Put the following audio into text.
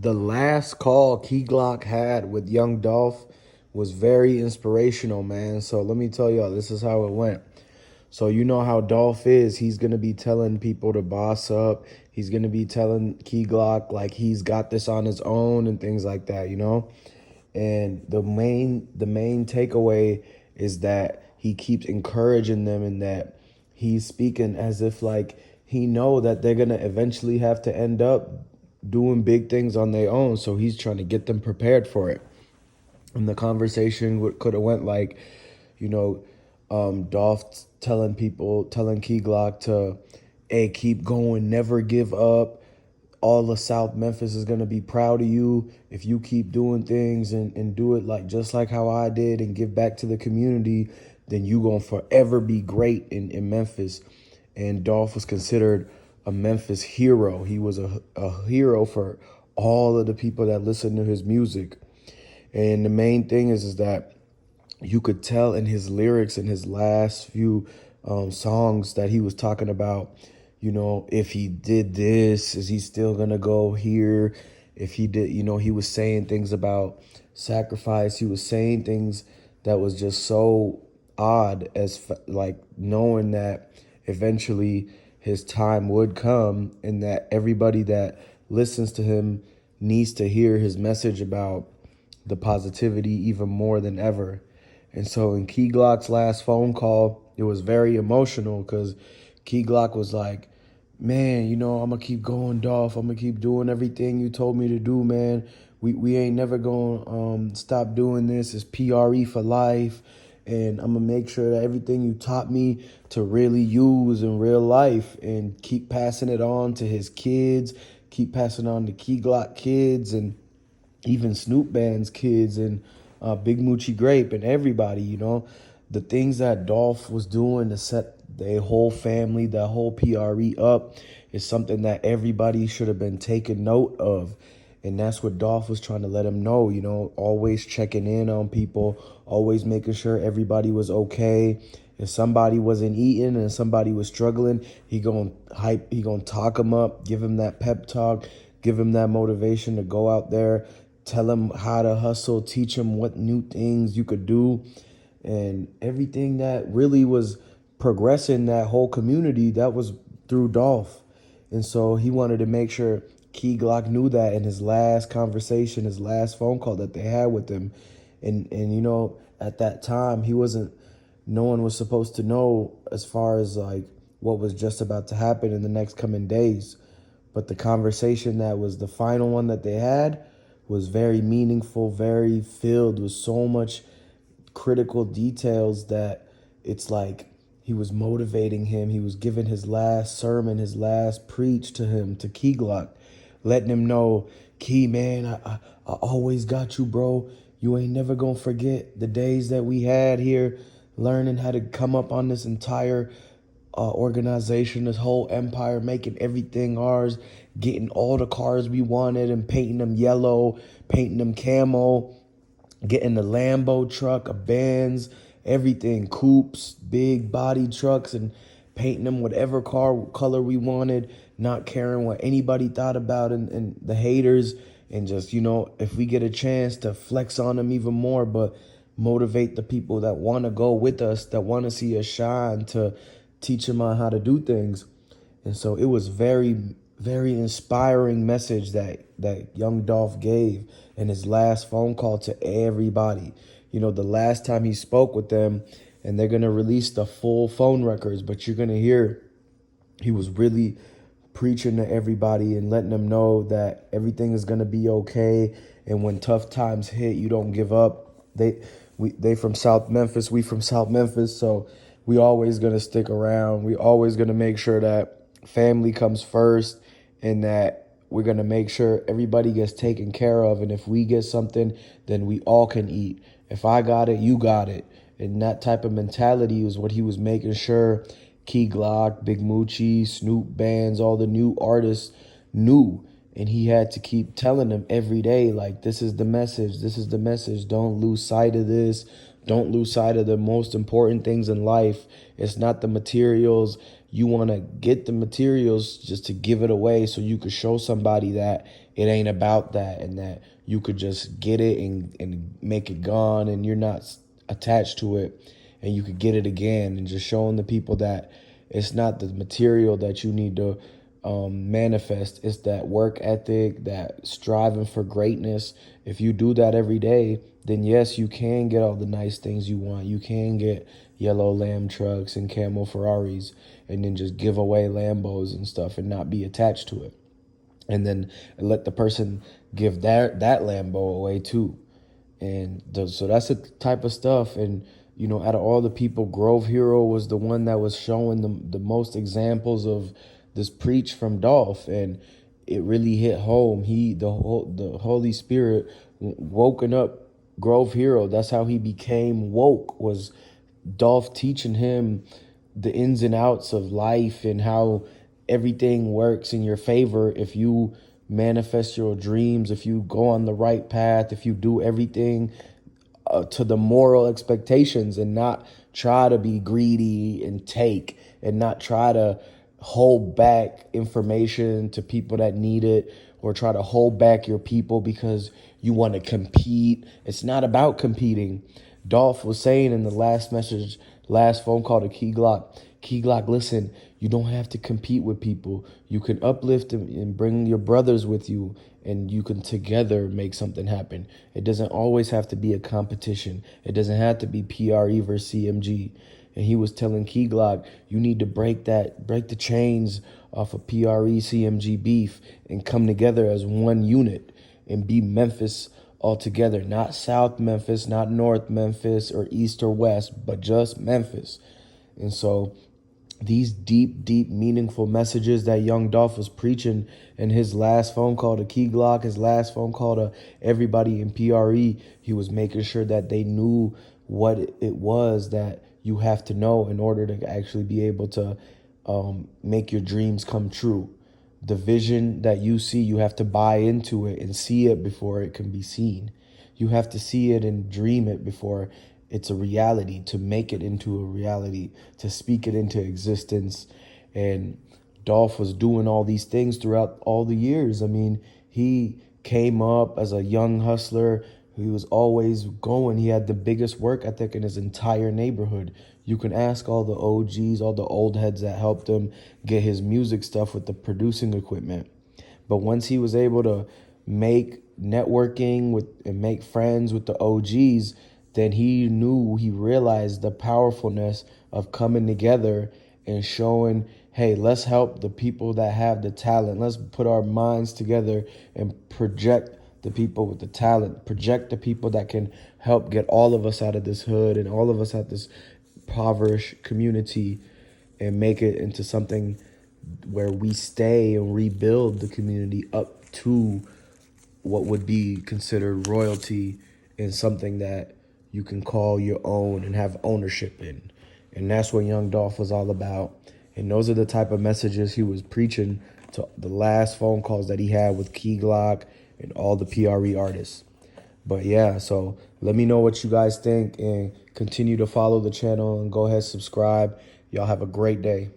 The last call Key Glock had with young Dolph was very inspirational, man. So let me tell y'all, this is how it went. So you know how Dolph is. He's gonna be telling people to boss up. He's gonna be telling Key Glock like he's got this on his own and things like that, you know? And the main takeaway is that he keeps encouraging them and that he's speaking as if like he know that they're gonna eventually have to end up doing big things on their own. So he's trying to get them prepared for it. And the conversation could have went like, you know, Dolph telling Key Glock to, hey, keep going, never give up. All of South Memphis is gonna be proud of you if you keep doing things and do it like just like how I did and give back to the community, then you gonna forever be great in Memphis. And Dolph was considered a Memphis hero. He was a hero for all of the people that listened to his music. And the main thing is that you could tell in his lyrics in his last few songs that he was talking about, you know, if he did this, is he still gonna go here? If he did, you know, he was saying things about sacrifice. He was saying things that was just so odd as like knowing that eventually his time would come and that everybody that listens to him needs to hear his message about the positivity even more than ever. And so in Key Glock's last phone call, it was very emotional because Key Glock was like, man, you know, I'm going to keep going, Dolph. I'm going to keep doing everything you told me to do, man. We ain't never going to stop doing this. It's PRE for life. And I'm going to make sure that everything you taught me to really use in real life and keep passing it on to his kids, keep passing on to Key Glock kids and even Snoop Band's kids and Big Moochie Grape and everybody, you know, the things that Dolph was doing to set their whole family, the whole PRE up is something that everybody should have been taking note of. And that's what Dolph was trying to let him know, you know, always checking in on people, always making sure everybody was okay. If somebody wasn't eating and somebody was struggling, he gonna talk him up, give him that pep talk, give him that motivation to go out there, tell him how to hustle, teach him what new things you could do, and everything that really was progressing that whole community, that was through Dolph. And so he wanted to make sure Key Glock knew that in his last conversation, his last phone call that they had with him. And you know, at that time, no one was supposed to know as far as like what was just about to happen in the next coming days. But the conversation that was the final one that they had was very meaningful, very filled with so much critical details that it's like he was motivating him. He was giving his last sermon, his last preach to him, to Key Glock, letting him know, Key, man, I always got you, bro. You ain't never gonna forget the days that we had here, learning how to come up on this entire organization, this whole empire, making everything ours, getting all the cars we wanted and painting them yellow, painting them camo, getting the Lambo truck, a Benz, everything, coupes, big body trucks, and painting them whatever car color we wanted, not caring what anybody thought about and the haters, and just, you know, if we get a chance to flex on them even more, but motivate the people that want to go with us, that want to see us shine, to teach them on how to do things. And so it was very inspiring message that young Dolph gave in his last phone call to everybody. You know, the last time he spoke with them, and they're going to release the full phone records, but you're going to hear he was really preaching to everybody and letting them know that everything is going to be okay. And when tough times hit, you don't give up. They from South Memphis, we from South Memphis, so we always going to stick around. We always going to make sure that family comes first and that we're going to make sure everybody gets taken care of. And if we get something, then we all can eat. If I got it, you got it. And that type of mentality was what he was making sure Key Glock, Big Moochie, Snoop Bands, all the new artists knew. And he had to keep telling them every day, like, this is the message. This is the message. Don't lose sight of this. Don't lose sight of the most important things in life. It's not the materials. You want to get the materials just to give it away so you could show somebody that it ain't about that, and that you could just get it and make it gone, and you're not attached to it, and you could get it again. And just showing the people that it's not the material that you need to manifest. It's that work ethic, that striving for greatness. If you do that every day, then yes, you can get all the nice things you want. You can get yellow lamb trucks and camel Ferraris, and then just give away Lambos and stuff and not be attached to it. And then let the person give that Lambo away too. And so that's the type of stuff. And, you know, out of all the people, Grove Hero was the one that was showing the most examples of this preach from Dolph. And it really hit home. The Holy Spirit woken up Grove Hero. That's how he became woke, was Dolph teaching him the ins and outs of life and how everything works in your favor if you manifest your dreams, if you go on the right path, if you do everything to the moral expectations and not try to be greedy and take, and not try to hold back information to people that need it, or try to hold back your people because you want to compete. It's not about competing. Dolph was saying in the last message, last phone call to Key Glock, listen, you don't have to compete with people. You can uplift and bring your brothers with you, and you can together make something happen. It doesn't always have to be a competition. It doesn't have to be PRE versus CMG. And he was telling Key Glock, you need to break the chains off of PRE CMG beef and come together as one unit and be Memphis all together. Not South Memphis, not North Memphis or East or West, but just Memphis. And so these deep, meaningful messages that young Dolph was preaching in his last phone call to Key Glock, his last phone call to everybody in PRE, he was making sure that they knew what it was that you have to know in order to actually be able to make your dreams come true. The vision that you see, you have to buy into it and see it before it can be seen. You have to see it and dream it before it's a reality, to make it into a reality, to speak it into existence. And Dolph was doing all these things throughout all the years. I mean, he came up as a young hustler. He was always going. He had the biggest work ethic in his entire neighborhood. You can ask all the OGs, all the old heads that helped him get his music stuff with the producing equipment. But once he was able to make networking with and make friends with the OGs, then he realized the powerfulness of coming together and showing, hey, let's help the people that have the talent. Let's put our minds together and project the people with the talent, project the people that can help get all of us out of this hood and all of us out this impoverished community, and make it into something where we stay and rebuild the community up to what would be considered royalty, and something that you can call your own and have ownership in. And that's what young Dolph was all about. And those are the type of messages he was preaching to the last phone calls that he had with Key Glock and all the PRE artists. But yeah, so let me know what you guys think, and continue to follow the channel and go ahead, subscribe. Y'all have a great day.